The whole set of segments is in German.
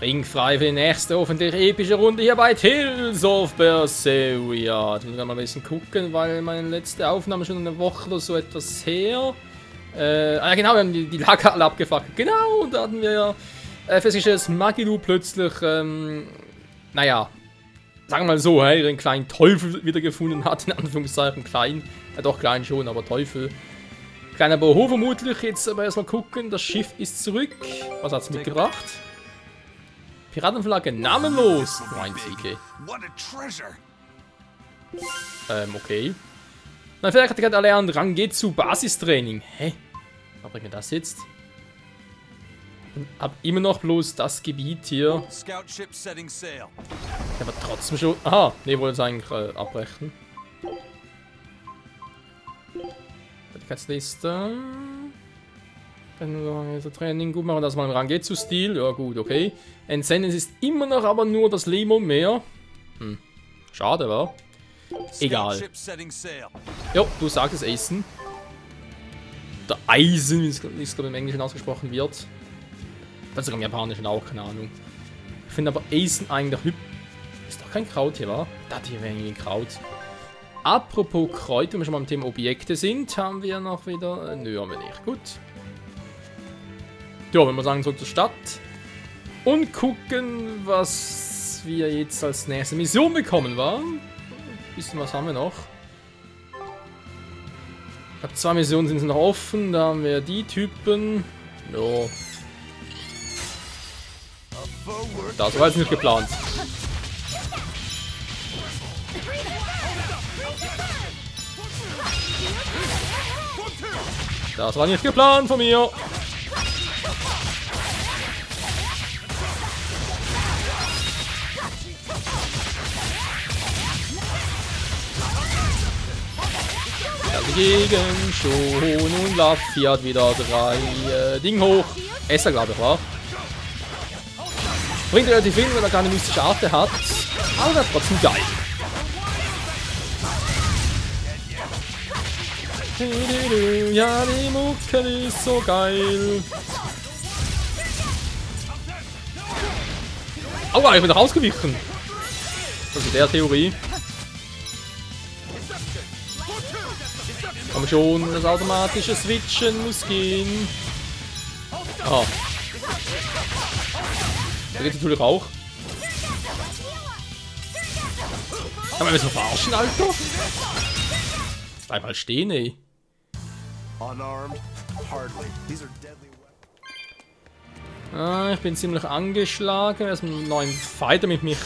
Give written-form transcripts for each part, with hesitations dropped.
Ringfrei für die nächste hoffentlich epische Runde hier bei Tales of Berseria. Jetzt müssen wir mal ein bisschen gucken, weil meine letzte Aufnahme schon eine Woche oder so etwas her. Ja genau, wir haben die Lager alle abgefackelt. Genau, und da hatten wir ja festgestellt, dass Magilu plötzlich, naja, sagen wir mal so, ihren kleinen Teufel wiedergefunden hat, in Anführungszeichen klein. Ja doch, klein schon, aber Teufel. Kleiner Boho vermutlich, jetzt aber erstmal gucken, das Schiff ist zurück. Was hat's mitgebracht? Piratenflagge namenlos. Einzige. Okay. Meine Fertigkeit erlernt, Rangetsu Basistraining. Hä? Was bringt mir das jetzt? Und hab immer noch bloß das Gebiet hier. Aber trotzdem schon. Aha, ne, wollte es eigentlich abbrechen. Fertigkeitsliste. Training, gut machen, dass man Rangetsu-Stil. Ja, gut, okay. Entsenden ist immer noch aber nur das Limo mehr. Schade, wa? Egal. Jo, du sagst es, Eisen. Oder Eisen, wie es glaube ich im Englischen ausgesprochen wird. Das ist sogar im Japanischen auch, keine Ahnung. Ich finde aber Eisen eigentlich hübsch. Ist doch kein Kraut hier, wa? Das hier wäre irgendwie ein Kraut. Apropos Kräuter, wenn wir schon mal im Thema Objekte sind, haben wir noch wieder. Nö, haben wir nicht. Gut. Ja, wenn wir sagen, so zur Stadt. Und gucken, was wir jetzt als nächste Mission bekommen, wa? Bisschen was haben wir noch. Ich glaube, 2 Missionen sind noch offen. Da haben wir die Typen. Ja. Das war jetzt nicht geplant. Das war nicht geplant von mir. Dagegen schon und Laffy hat wieder 3 Ding hoch. Esser, glaube ich, war. Bringt relativ viel, weil er keine mystische Arte hat. Aber das ist trotzdem geil. Ja, die Mucke ist so geil. Aua, ich bin rausgewichen. Das ist der Theorie. Komm schon, das automatische Switchen muss gehen. Ah. Da geht natürlich auch. Kann man das noch verarschen, Alter? Bleib mal stehen, ey. Ah, ich bin ziemlich angeschlagen. Erstmal einen neuen Fighter mit mich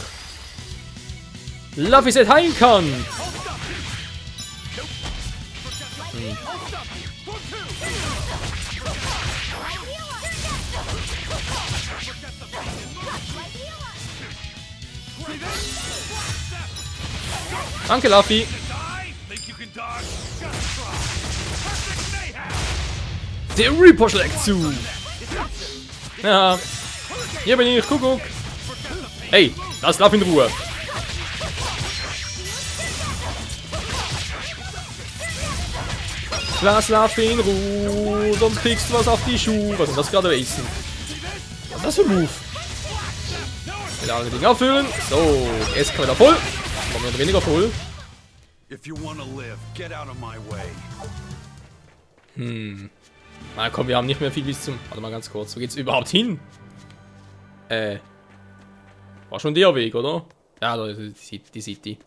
Laphicet heilen kann. Danke, Laffy. Der Reaper schlägt zu. Ja. Hier bin ich, Kuckuck. Hey, lass Laffy in Ruhe. Lass Laffy in Ruhe, sonst kriegst du was auf die Schuhe. Was ist das gerade gewesen? Was ist das für ein Move? Wieder alle Dinge auffüllen. So, jetzt kann wieder voll. Mehr oder weniger voll. Na komm, wir haben nicht mehr viel bis zum. Warte mal ganz kurz. Wo geht's überhaupt hin? War schon der Weg, oder? Ja, da ist die City.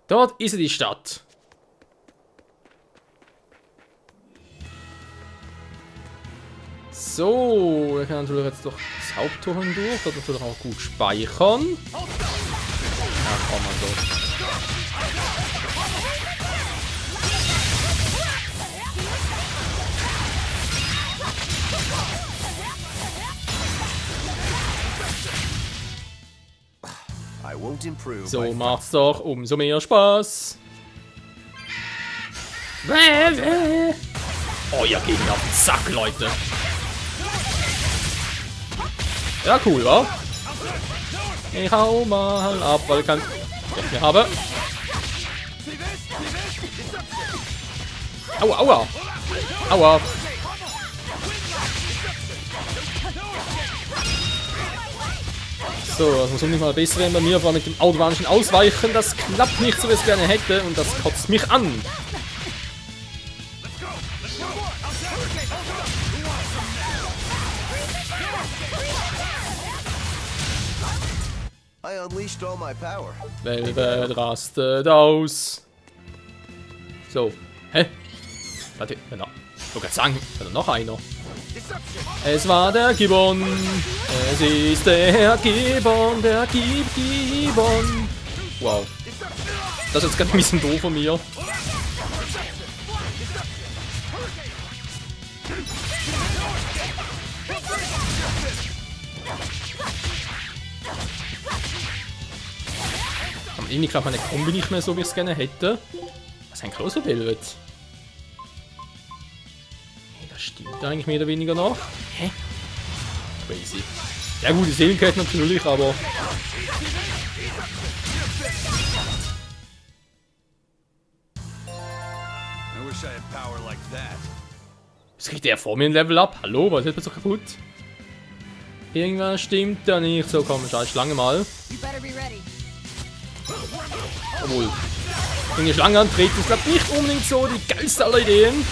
Dort ist die Stadt. So, wir können natürlich jetzt durch das Haupttor hindurch. Dort natürlich auch gut speichern. Ja, komm mal so. So macht's doch umso mehr Spaß. Oh, ihr geht mir auf den Sack, Leute. Ja, cool, wa? Ich hau mal ab, weil ich kein Geld mehr habe. Aua, aua. Aua. So, das muss unbedingt mal besser werden bei mir, vor allem mit dem automatischen Ausweichen. Das klappt nicht so, wie ich es gerne hätte und das kotzt mich an. I unleashed all my power. Velvet rastet aus. So. Hä? Warte, genau. Ich wollte gerade sagen, da noch einer. Es war der Gibbon. Es ist der Gibbon, der Gibbon. Wow. Das ist jetzt gerade ein bisschen doof von mir. Aber irgendwie klappt meine Kombi nicht mehr so, wie ich es gerne hätte. Was ist ein großer Velvet? Nee, das stimmt eigentlich mehr oder weniger noch. Hä? Crazy. Ja gut, die Seelenkette natürlich, aber... Was kriegt der vor mir ein Level up? Hallo, was ist jetzt so kaputt? Irgendwas stimmt da nicht. So, komm, scheiß Schlange mal. Obwohl. Wenn die Schlange antreten, ist glaube nicht unbedingt so die geilste aller Ideen.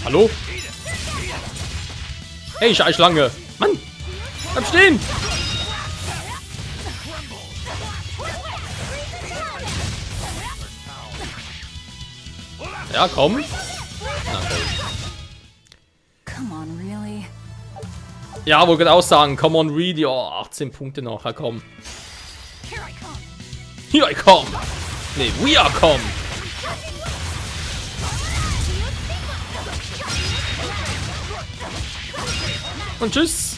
Hallo? Hey, scheiß Schlange! Mann! Bleib stehen! Ja, komm. Na, okay. Come on, really? Ja, wollte gerade auch sagen, come on, read. Ja, 18 Punkte noch, ja, komm. Here I come. Nee, we are come. Und tschüss.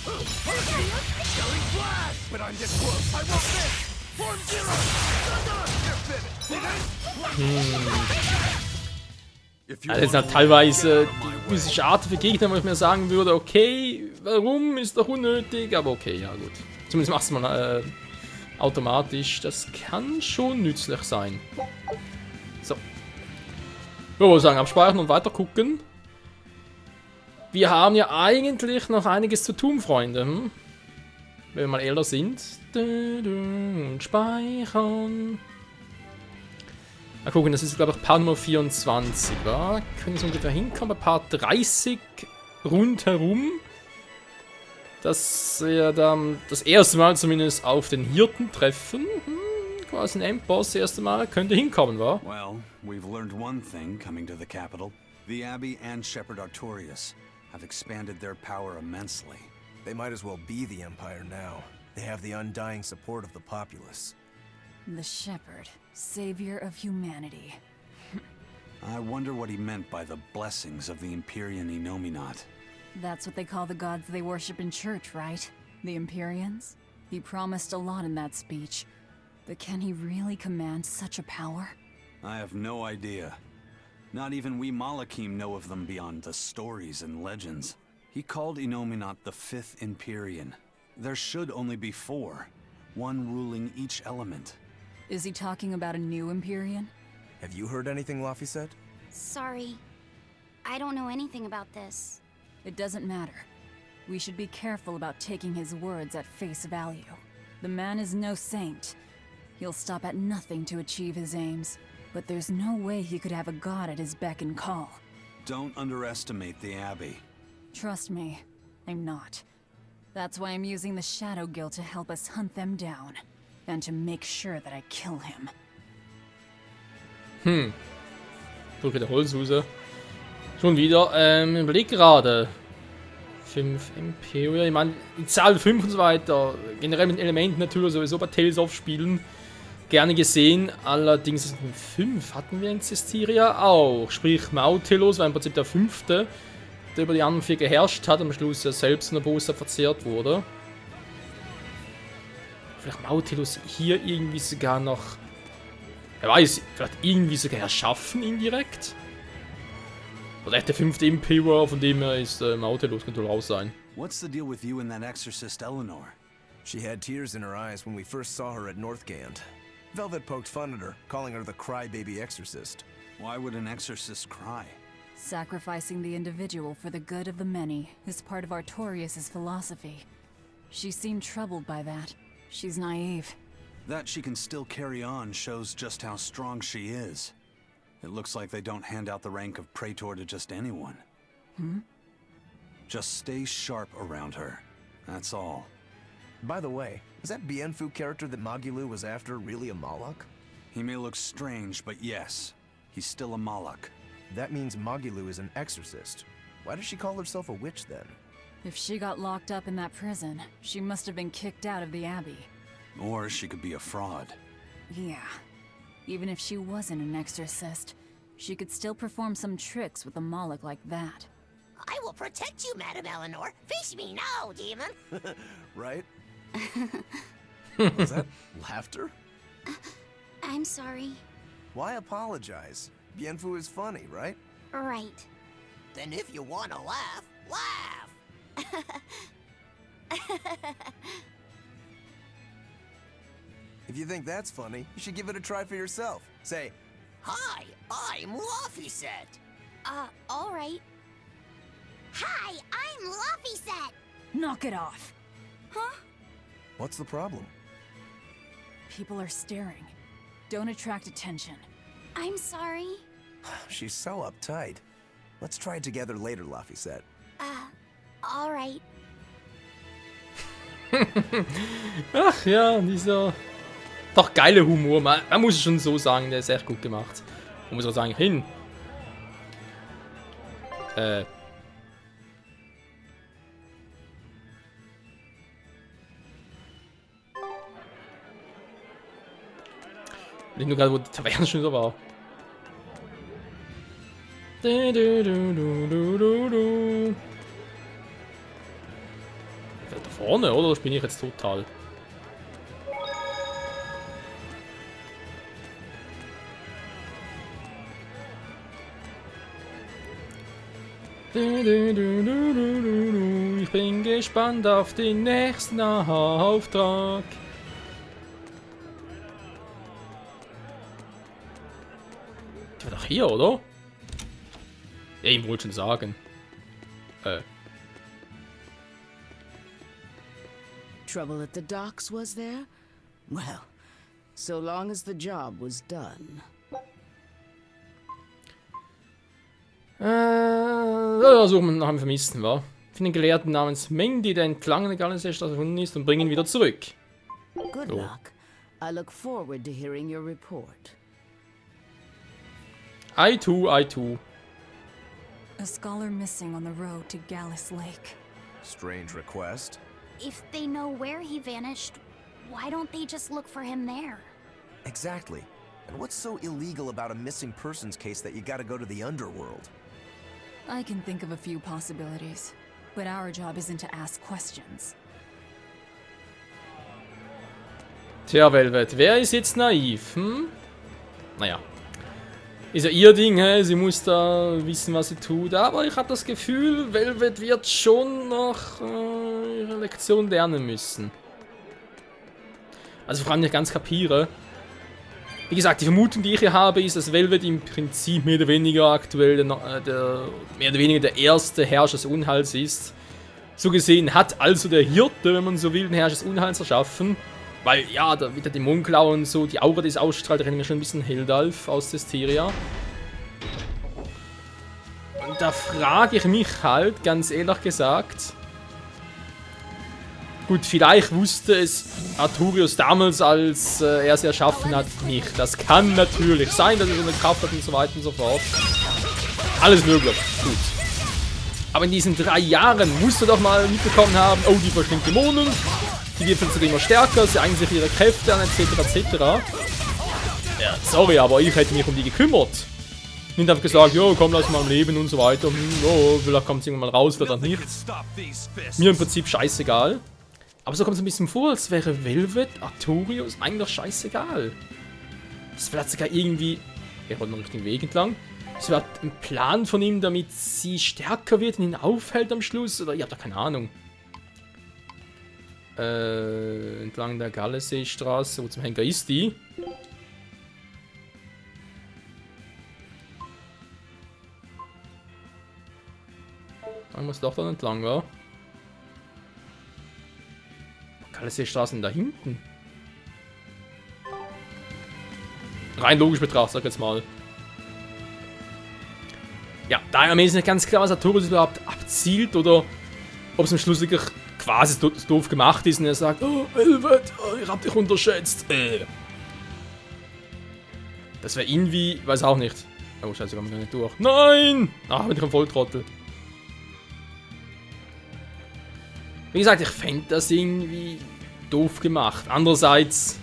Also jetzt halt teilweise die physische Art für Gegner, wo ich mir sagen würde, okay, warum ist doch unnötig, aber okay, ja gut. Zumindest machst du mal automatisch, das kann schon nützlich sein. So. Ich würde sagen, abspeichern und weiter gucken. Wir haben ja eigentlich noch einiges zu tun, Freunde. Wenn wir mal ehrlich sind. Und speichern. Mal gucken, das ist glaube ich Part Nummer 24, wa? Können wir ungefähr hinkommen? Bei Part 30 rundherum. Dass wir dann das erste Mal zumindest auf den Hirten treffen. Quasi ein Endboss, das erste Mal. Könnte hinkommen, wa? Well, we've learned one thing coming to the capital. The Abbey and Shepherd Artorias have expanded their power immensely. They might as well be the Empire now. They have the undying support of the populace. The Shepherd, savior of humanity. I wonder what he meant by the blessings of the Empyrean Enominat. That's what they call the gods they worship in church, right? The Empyreans? He promised a lot in that speech. But can he really command such a power? I have no idea. Not even we Malakim know of them beyond the stories and legends. He called Enominat the 5th Empyrean. There should only be 4, one ruling each element. Is he talking about a new Empyrean? Have you heard anything Laffy said? Sorry. I don't know anything about this. It doesn't matter. We should be careful about taking his words at face value. The man is no saint. He'll stop at nothing to achieve his aims. But there's no way he could have a god at his beck and call. Don't underestimate the Abbey. Trust me, I'm not. That's why I'm using the Shadow Guild to help us hunt them down. And to make sure that I kill him. Drücke der Holzhuse. Schon wieder. Überleg gerade. 5 Imperial. Ich meine, die Zahl 5 und so weiter. Generell mit Elementen natürlich sowieso bei Tales of Spielen. Gerne gesehen. Allerdings ist mit 5 hatten wir in Cestiria auch. Sprich, Mautelos war im Prinzip der 5., der über die anderen 4 geherrscht hat und am Schluss ja selbst von der Bosheit verzehrt wurde. Vielleicht Mautelos hier irgendwie sogar noch. Wer weiß, vielleicht irgendwie sogar erschaffen indirekt. Oder echt der 5. Imperial, von dem her ist Mautelos, könnte wohl raus sein. What's the deal with you and that exorcist Eleanor? She had tears in her eyes when we first saw her at Northgand. Velvet poked fun at her, calling her the crybaby exorcist. Why would an exorcist cry? Sacrificing the individual for the good of the many is part of Artorias' philosophy. She seemed troubled by that. She's naive. That she can still carry on shows just how strong she is. It looks like they don't hand out the rank of Praetor to just anyone. Just stay sharp around her. That's all. By the way, is that Bienfu character that Magilou was after really a Moloch? He may look strange, but yes, he's still a Moloch. That means Magilou is an exorcist. Why does she call herself a witch then? If she got locked up in that prison, she must have been kicked out of the Abbey. Or she could be a fraud. Yeah. Even if she wasn't an exorcist, she could still perform some tricks with a Moloch like that. I will protect you, Madame Eleanor. Face me now, demon. Right? Was that laughter? I'm sorry. Why apologize? Bienfu is funny, right? Right. Then if you want to laugh, laugh. If you think that's funny, you should give it a try for yourself. Say, Hi, I'm Laphicet. All right. Hi, I'm Laphicet. Knock it off! what's the problem? People are staring. Don't attract attention. I'm sorry. She's so uptight. Let's try it together later, Laphicet. All right. Ach ja, dieser doch geile Humor. Man muss es schon so sagen, der ist echt gut gemacht. Wo muss man sagen, hin? Ich nur gerade, wo die Taverne schon wieder war. Da vorne, oder? Das bin ich jetzt total. Ich bin gespannt auf den nächsten Auftrag. Die war doch hier, oder? Ja, ich wollte schon sagen. Trouble at the docks, was there? Well, so long as the job was done. Suchen wir nach einem Vermissten, wa? Finden einen Gelehrten namens Mengdi, der entlang der Gallensstraße gefunden ist, und bringen ihn wieder zurück. Good Oh. luck. I look forward to hearing your report. I too. A scholar missing on the road to Gallus Lake. Strange request. If they know where he vanished, why don't they just look for him there? Exactly. And what's so illegal about a missing persons case that you gotta go to the underworld? I can think of a few possibilities, but our job isn't to ask questions. Tja, Velvet, wer ist jetzt naiv, hm? Naja. Ist ja ihr Ding, hä? Sie muss da wissen, was sie tut. Aber ich habe das Gefühl, Velvet wird schon noch ihre Lektion lernen müssen. Also vor allem nicht ganz kapiere. Wie gesagt, die Vermutung, die ich hier habe, ist, dass Velvet im Prinzip mehr oder weniger aktuell der erste Herrscher des Unheils ist. So gesehen hat also der Hirte, wenn man so will, den Herrscher des Unheils erschaffen. Weil, ja, da mit der Dämonenklaue und so, die Aura, die es ausstrahlt, da rennt mir schon ein bisschen Heldalf aus Testeria. Und da frage ich mich halt, ganz ehrlich gesagt... Gut, vielleicht wusste es Arturius damals, als er sie erschaffen hat, nicht. Das kann natürlich sein, dass er so eine Kraft hat und so weiter und so fort. Alles möglich, gut. Aber in diesen 3 Jahren musst du doch mal mitbekommen haben, oh, die verschlingt Dämonen, die wird plötzlich immer stärker, sie eignen sich ihre Kräfte an, etc., etc. Ja, sorry, aber ich hätte mich um die gekümmert. Nicht einfach gesagt, jo, komm, lass mal am Leben und so weiter. Oh, vielleicht kommt es irgendwann mal raus, vielleicht nicht. Mir im Prinzip scheißegal. Aber so kommt es ein bisschen vor, als wäre Velvet, Arturius eigentlich scheißegal. Das ist vielleicht sogar irgendwie... Er rollt den richtigen Weg entlang. Es wird ein Plan von ihm, damit sie stärker wird und ihn aufhält am Schluss. Oder ich hab da keine Ahnung. Entlang der Galleseestraße. Wo zum Henker ist die? Man muss doch da entlang, wa? Alle Seestraßen da hinten. Rein logisch betrachtet, sag jetzt mal. Ja, daher ist nicht ganz klar, was Artorius überhaupt abzielt oder ob es am Schluss wirklich quasi doof gemacht ist und er sagt, oh, Velvet, oh, ich hab dich unterschätzt. Das wäre irgendwie, weiß auch nicht. Oh, scheiße, kommen wir nicht durch. Nein! Ach, bin ich ein Volltrottel. Wie gesagt, ich fände das irgendwie doof gemacht. Andererseits,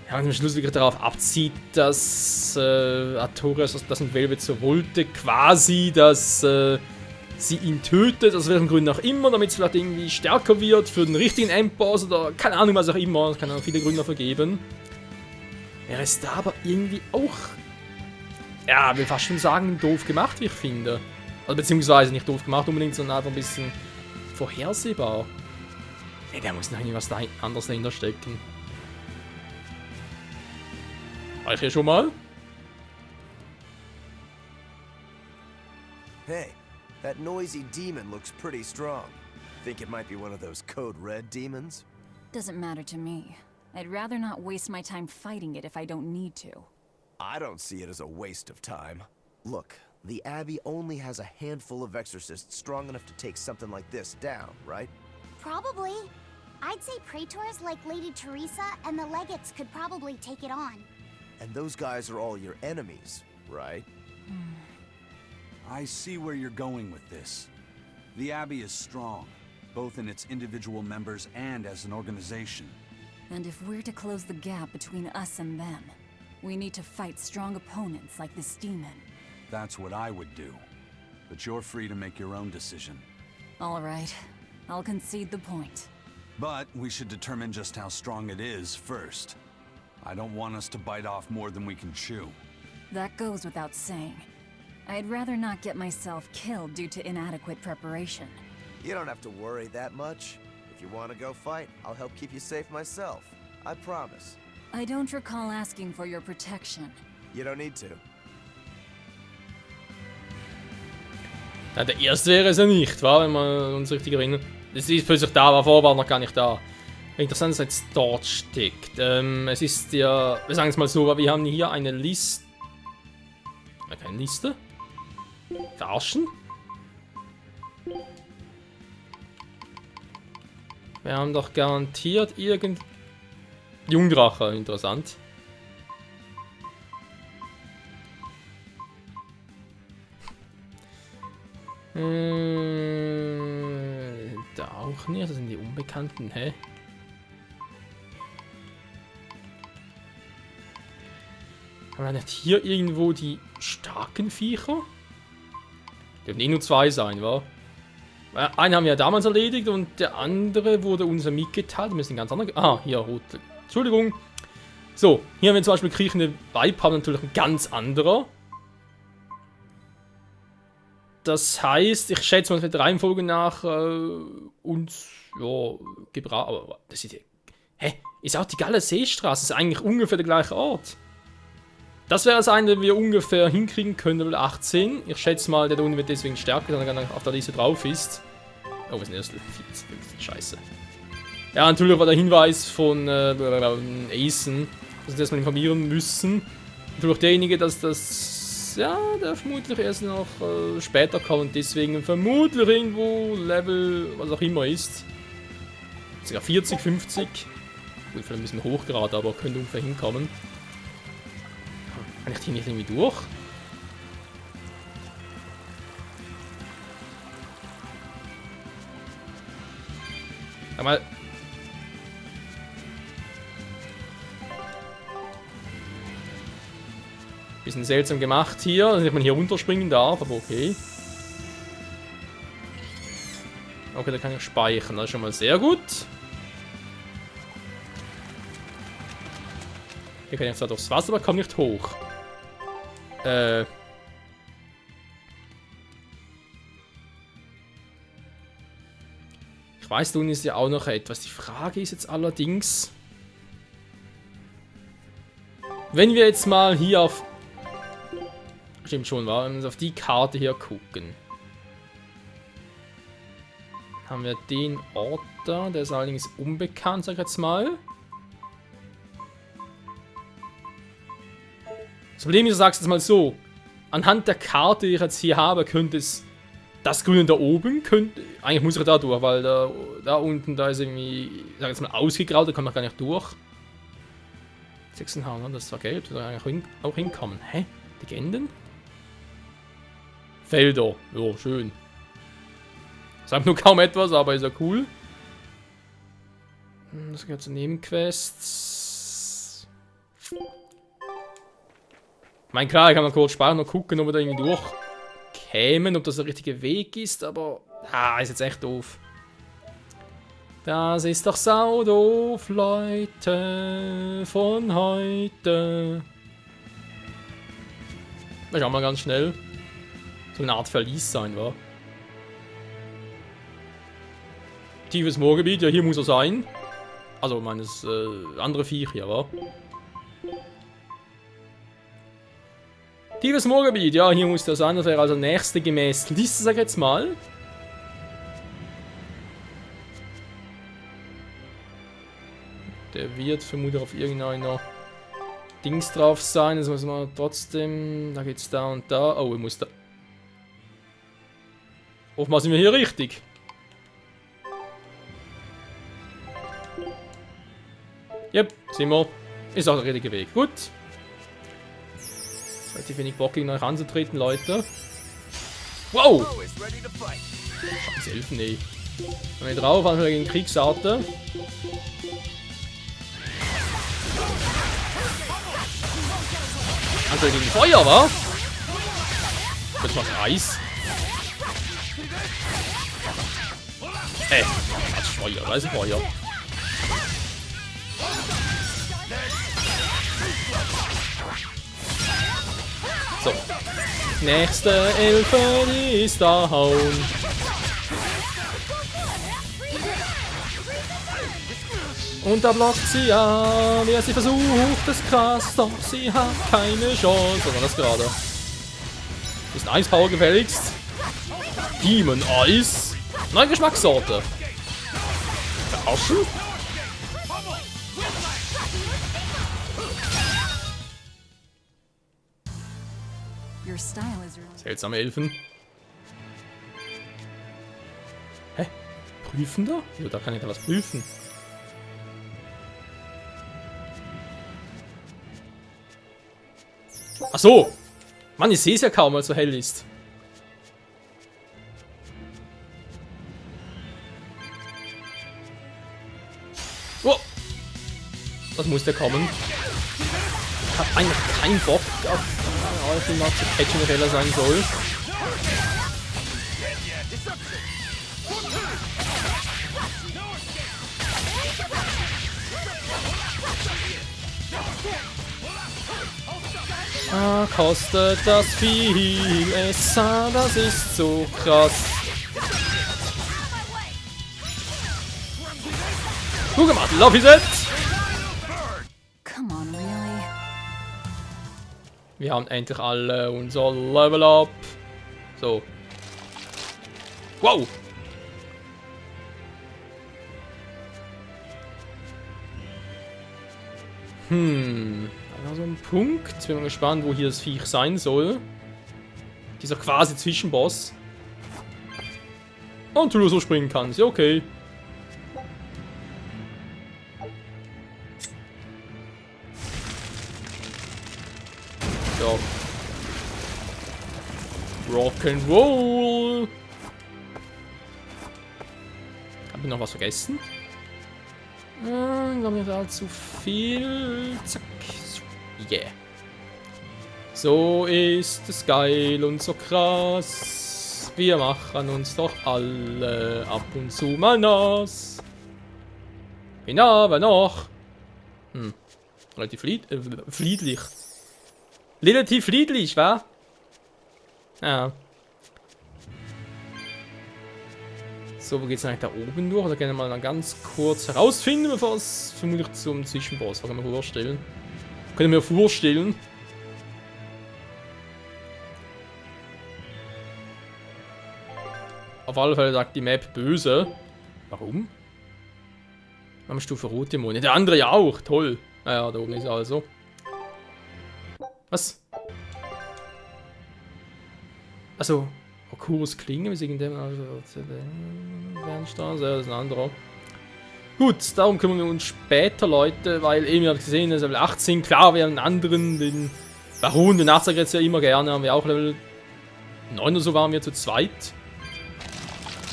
ja, wenn man am Schluss wirklich darauf abzieht, dass Artorius das in Velvet so wollte, quasi, dass sie ihn tötet, aus welchen Gründen auch immer, damit es vielleicht irgendwie stärker wird für den richtigen Endboss oder keine Ahnung, was auch immer. Es kann auch viele Gründe dafür geben. Wäre es da aber irgendwie auch, ja, will fast schon sagen, doof gemacht, wie ich finde. Also beziehungsweise nicht doof gemacht unbedingt, sondern einfach ein bisschen vorhersehbar. Ja, da muss noch irgendwas anderes dahinter stecken. War ich hier schon mal? Hey, that noisy demon looks pretty strong. Think it might be one of those Code Red demons? Doesn't matter to me. I'd rather not waste my time fighting it if I don't need to. I don't see it as a waste of time. Look, the Abbey only has a handful of exorcists strong enough to take something like this down, right? Probably. I'd say praetors like Lady Teresa and the legates could probably take it on. And those guys are all your enemies, right? I see where you're going with this. The Abbey is strong, both in its individual members and as an organization. And if we're to close the gap between us and them, we need to fight strong opponents like this demon. That's what I would do. But you're free to make your own decision. All right. I'll concede the point. But we should determine just how strong it is first. I don't want us to bite off more than we can chew. That goes without saying. I'd rather not get myself killed due to inadequate preparation. You don't have to worry that much. If you want to go fight, I'll help keep you safe myself. I promise. I don't recall asking for your protection. You don't need to. Ja, der erste wäre es ja nicht, wa? Wenn wir uns richtig erinnern. Das ist plötzlich da, aber vorher war noch gar nicht da. Interessant, dass er jetzt dort steckt. Es ist ja, wir sagen es mal so, wir haben hier eine Liste. Keine Liste? Verarschen? Wir haben doch garantiert Jungdrache, interessant. Da auch nicht, das sind die Unbekannten, hä? Haben wir nicht hier irgendwo die starken Viecher? Dürfen eh nur zwei sein, wa? Einen haben wir ja damals erledigt und der andere wurde uns mitgeteilt. Wir müssen ganz andere. Ah, hier rot. Entschuldigung. So, hier haben wir zum Beispiel kriechende Weib, haben natürlich ein ganz anderer. Das heißt, ich schätze mal mit der Reihenfolge nach uns ja gebraucht. Aber das ist. Hä? Ist auch die Galler Seestraße? Das ist eigentlich ungefähr der gleiche Ort. Das wäre das eine, den wir ungefähr hinkriegen können, Level 18. Ich schätze mal, der da unten wird deswegen stärker, wenn er auf der Liste drauf ist. Oh, was ist denn das? 15, scheiße. Ja, natürlich war der Hinweis von Asen, dass wir das mal informieren müssen. Natürlich derjenige, dass das, ja, der vermutlich erst noch später kommt und deswegen vermutlich irgendwo Level, was auch immer ist. Sogar 40, 50. Gut, vielleicht ein bisschen hoch gerade, aber könnte ungefähr hinkommen. Kann ich die nicht irgendwie durch? Aber bisschen seltsam gemacht hier, dass man hier runterspringen darf, aber okay. Okay, da kann ich speichern, das ist schon mal sehr gut. Hier kann ich zwar durchs Wasser, aber komme nicht hoch. Ich weiß, da unten ist ja auch noch etwas. Die Frage ist jetzt allerdings, wenn wir jetzt mal hier auf, stimmt schon, wenn wir auf die Karte hier gucken. Haben wir den Ort da, der ist allerdings unbekannt, sag ich jetzt mal. Das Problem ist, du sagst es mal so. Anhand der Karte, die ich jetzt hier habe, könnte es das Grüne da oben, eigentlich muss ich da durch, weil da unten, da ist irgendwie, sag ich jetzt mal, ausgegraut, da kann man gar nicht durch. 6,5, das ist zwar gelb, da eigentlich auch hinkommen. Hä? Legenden? Felder, ja, schön. Sagt nur kaum etwas, aber ist ja cool. Das gehört zu Nebenquests. Ich meine, klar, ich kann mal kurz sparen und gucken, ob wir da irgendwie durchkämen, ob das der richtige Weg ist, aber... ist jetzt echt doof. Das ist doch sau doof, Leute, von heute. Das schauen wir ganz schnell. So eine Art Verlies sein, wa? Tiefes Moorgebiet, ja, hier muss er sein. Also, meines andere Viech hier, wa? Tiefes Moorgebiet, ja, hier muss der sein. Das wäre also der nächste gemäß Liste, sag ich jetzt mal. Der wird vermutlich auf irgendeiner Dings drauf sein. Das muss man trotzdem. Da geht's da und da. Oh, ich muss da. Offenbar sind wir hier richtig. Yep, sind wir. Ist auch der richtige Weg. Gut. Relativ wenig Bock gegen euch anzutreten, Leute. Wow! Scheiß Elfen, ey. Wenn wir drauf, haben wir gegen Kriegsarte. Also gegen Feuer, wa? Das macht Eis. Das ist Feuer, da ist Feuer. So. Nächste Elfe, die ist da hauen. Und da blockt sie an. Wer sie versucht, ist krass, doch sie hat keine Chance. Was war das gerade? Ist ein Eispower gefälligst? Demon Eis? Neue Geschmackssorte. Verarschen? Seltsame Elfen. Hä? Prüfen da? Ja, da kann ich da was prüfen. Ach so! Mann, ich sehe es ja kaum, weil es so hell ist. Oh! Das muss der kommen. Ich habe eigentlich keinen Bock auf die mal zu catchen, wie er sein soll. Kostet das viel Esser, das ist so krass. Gut gemacht, Love is it! Come on, really? Wir haben endlich alle unser Level Up. So. Wow! Also ein Punkt. Jetzt bin ich mal gespannt, wo hier das Viech sein soll. Dieser quasi Zwischenboss. Und du so springen kannst. Ja, okay. So. Rock'n'Roll. Hab ich noch was vergessen? Glaube nicht allzu viel. Zack. Yeah. So ist es geil und so krass. Wir machen uns doch alle ab und zu mal nass. Wen aber noch? Relativ friedlich. Relativ friedlich, wa? Ja. So, wo geht's eigentlich da oben durch? Da können wir mal ganz kurz herausfinden, bevor es vermutlich zum Zwischenboss. Was kann man vorstellen? Können wir vorstellen. Auf alle Fälle sagt die Map böse. Warum? Am Stufe rote Mone. Der andere ja auch. Toll. Naja, da oben ist er also. Was? Also, Okurus Klinge, wie irgendein Wernstraße, ja, das ist ein anderer. Gut, darum kümmern wir uns später, Leute, weil eben, ihr habt gesehen, das ist Level 18. Klar, wir haben einen anderen, den Baron, den Nachsag jetzt ja immer gerne, haben wir auch Level 9 oder so, waren wir zu zweit.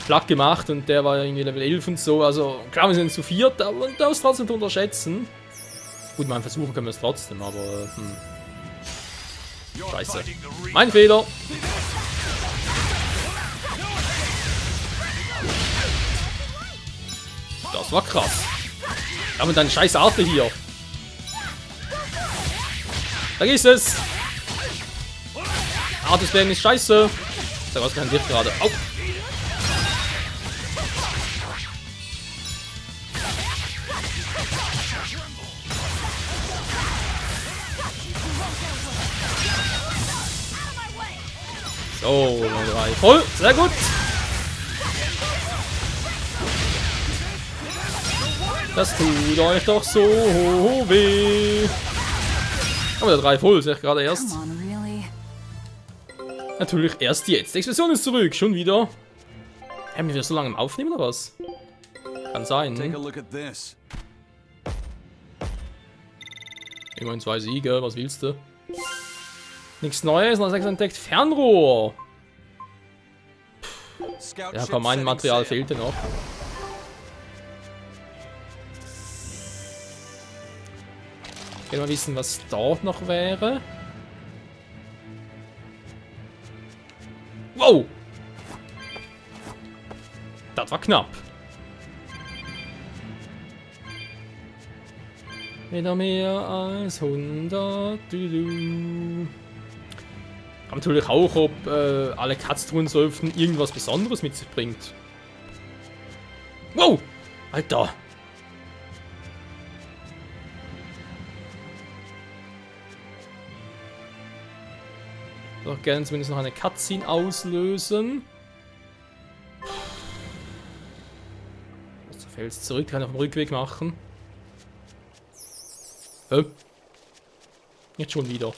Platt gemacht und der war irgendwie Level 11 und so, also klar, wir sind zu viert, aber das ist trotzdem zu unterschätzen. Gut, mal versuchen können wir es trotzdem, aber scheiße. Mein Fehler. Das war krass. Ja, und dann scheiß Arte hier. Vergiss es. Artes Bang ist scheiße. Da war es kein Gift gerade. Au. So, 3 voll. Sehr gut. Das tut euch doch so weh. Aber der 3 voll, sehe ich gerade erst. Come on, really? Natürlich erst jetzt. Die Explosion ist zurück, schon wieder. Haben wir so lange im Aufnehmen oder was? Kann sein. Take a look at this. Immerhin 2 Siege, was willst du? Nichts Neues, noch 6 entdeckt. Fernrohr. Ja, komm, mein Material fehlte noch. Ich will mal wissen, was dort noch wäre. Wow! Das war knapp. Wieder mehr als 100. Aber natürlich auch, ob alle Katztruhensäuften irgendwas Besonderes mit sich bringt. Wow! Alter! Doch gerne zumindest noch eine Cutscene auslösen. Der Fels zurück, kann ich auf dem Rückweg machen. Hä? Jetzt schon wieder.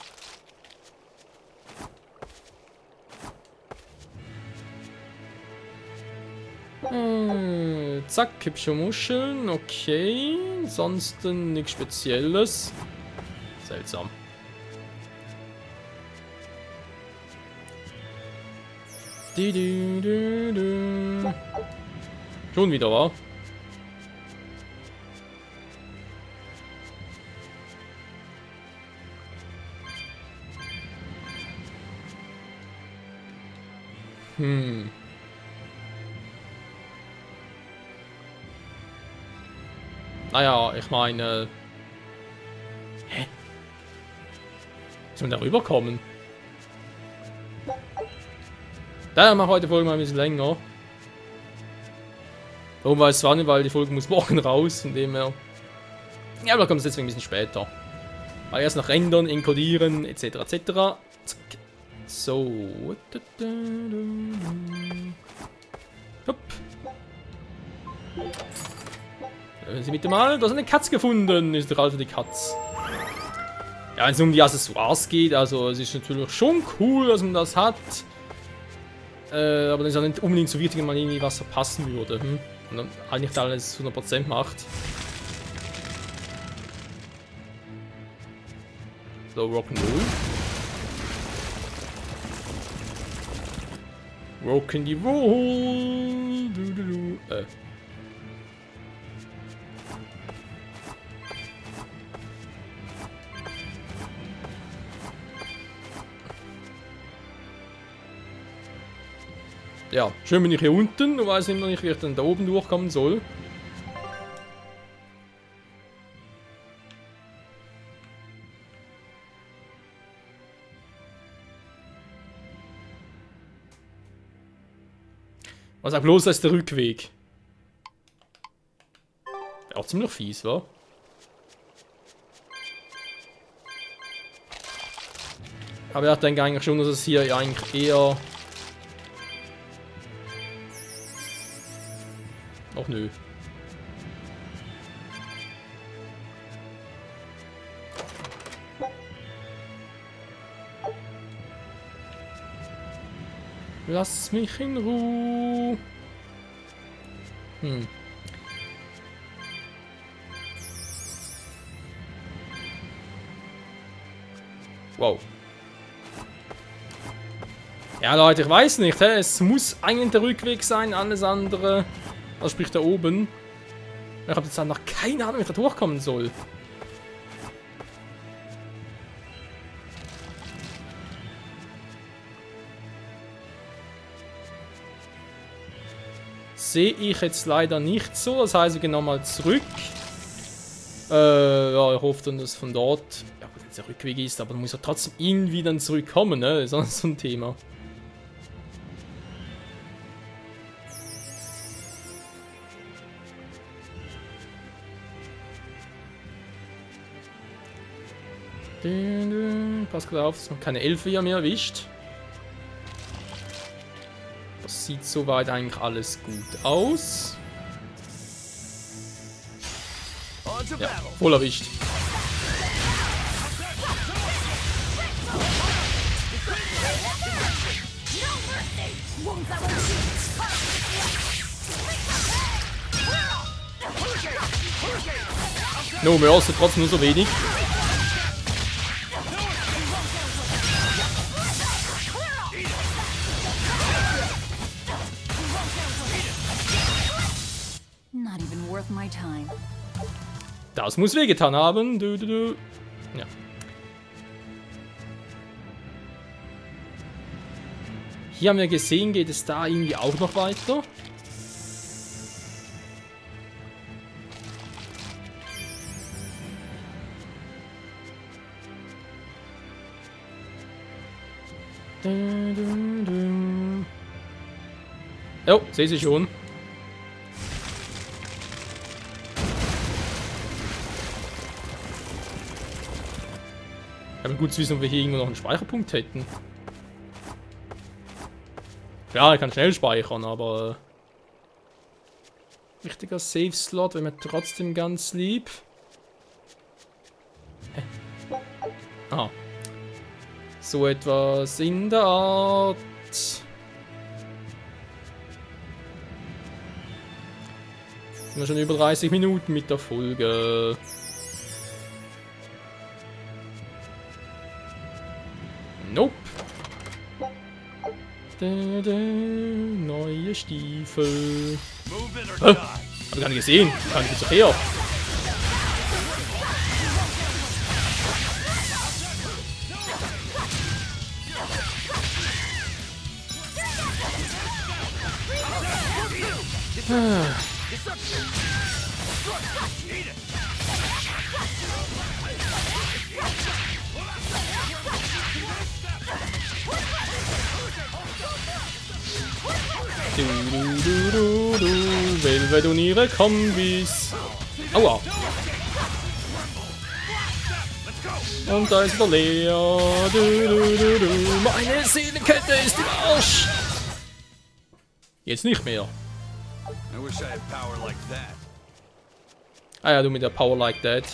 Zack, hübsche Muscheln, okay. Ansonsten nichts Spezielles. Seltsam. Schon wieder, wa? Naja, ich meine... Hä? Sollen wir da rüberkommen? Daher machen wir heute die Folge mal ein bisschen länger. Warum weiß ich zwar nicht, weil die Folge muss morgen raus, von dem her... Ja, aber da kommt es deswegen ein bisschen später. Weil erst noch rendern, encodieren, etc. etc. Zack. So. Hopp. Sie bitte mal, da ist eine Katz gefunden, ist doch also die Katz. Ja, wenn es um die Accessoires geht, also es ist natürlich schon cool, dass man das hat. Aber das ist ja nicht unbedingt so wichtig, wenn man irgendwie was verpassen würde. Und dann halt nicht alles 100% macht. So, Rock'n'Roll. Rock'n'Roll. Ja, schön bin ich hier unten und weiß immer nicht, wie ich dann da oben durchkommen soll. Was auch bloß als der Rückweg. Wäre auch ziemlich fies, wa? Aber ich denke eigentlich schon, dass es hier ja eigentlich eher Ach nö. Lass mich in Ruhe. Wow. Ja, Leute, ich weiß nicht. Es muss eigentlich der Rückweg sein, alles andere. Also sprich da oben. Ich habe jetzt noch keine Ahnung, wie ich da durchkommen soll. Sehe ich jetzt leider nicht so. Das heißt, wir gehen nochmal zurück. Ja, ich hoffe dann, dass von dort... Ja gut, wenn es der Rückweg ist, aber man muss ja trotzdem irgendwie dann zurückkommen, ne? Das ist auch so ein Thema. Pass gut auf, dass man keine Elfe hier mehr erwischt. Das sieht soweit eigentlich alles gut aus. Ja, voll erwischt. No Mercy, trotzdem nur so wenig. Not even worth my time. Das muss wehgetan haben. Ja. Hier haben wir gesehen, geht es da irgendwie auch noch weiter. Oh, sehe sie schon. Aber gut zu wissen, ob wir hier irgendwo noch einen Speicherpunkt hätten. Ja, ich kann schnell speichern, aber... richtiger Save-Slot wäre mir trotzdem ganz lieb. Hä? Ah. So etwas in der Art. Sind wir schon über 30 Minuten mit der Folge. Nope. Neue Stiefel. Hab ich gar nicht gesehen. Kann ich jetzt her. Velvet und ihre Kombis. Aua. Und da ist der Lea. Meine Seelenkette ist im Arsch. Jetzt nicht mehr. Ah ja, du mit der Power like that.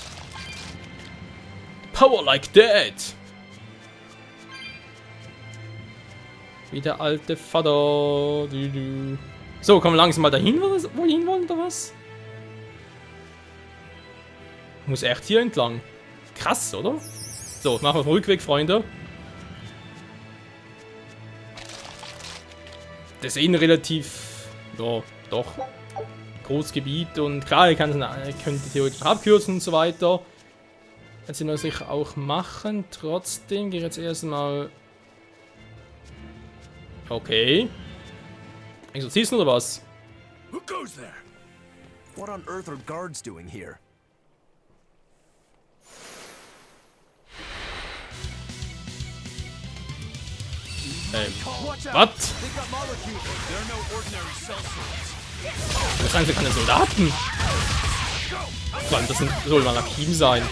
Power like that. Wie der alte Vater. So, kommen wir langsam mal dahin, wo wir hinwollen, oder was? Muss echt hier entlang. Krass, oder? So, machen wir den Rückweg, Freunde. Das ist eh ein relativ, ja, doch, großes Gebiet. Und klar, ihr könnt theoretisch abkürzen und so weiter. Das sind wir sicher auch machen. Trotzdem gehe ich jetzt erstmal... Okay. Exorzisten oder was? Who goes there? What on earth are guards doing here? Was? Das sind keine Soldaten. Vor allem, das soll Malakim sein.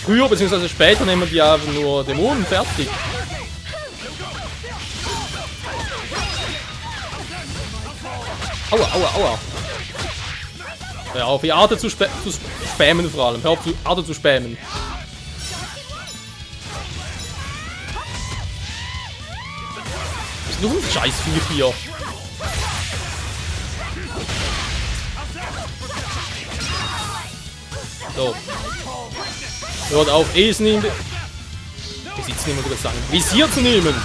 Früher bzw. später nehmen die ja nur Dämonen fertig. Aua, aua, aua. Hör auf, die Arte zu spammen vor allem. Hör auf, die Arte zu spammen. Was ist denn für ein Scheißviech hier? So. Hört auf, Esen ihm. Wie sieht's niemand über sagen? Visier zu nehmen!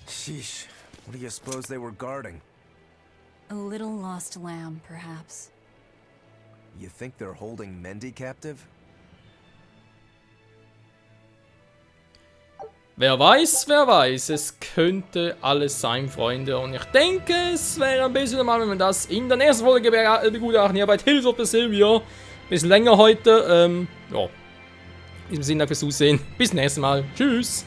Sheesh. What do you suppose they were guarding? A little lost lamb, perhaps. You think they're holding Mendy captive? Wer weiß, es könnte alles sein, Freunde. Und ich denke, es wäre ein bisschen normal, wenn wir das in der nächsten Folge begutachten, hier bei Tales of Berseria. Bisschen länger heute. Ja. In diesem Sinne, danke fürs Zusehen. Bis nächstes Mal. Tschüss.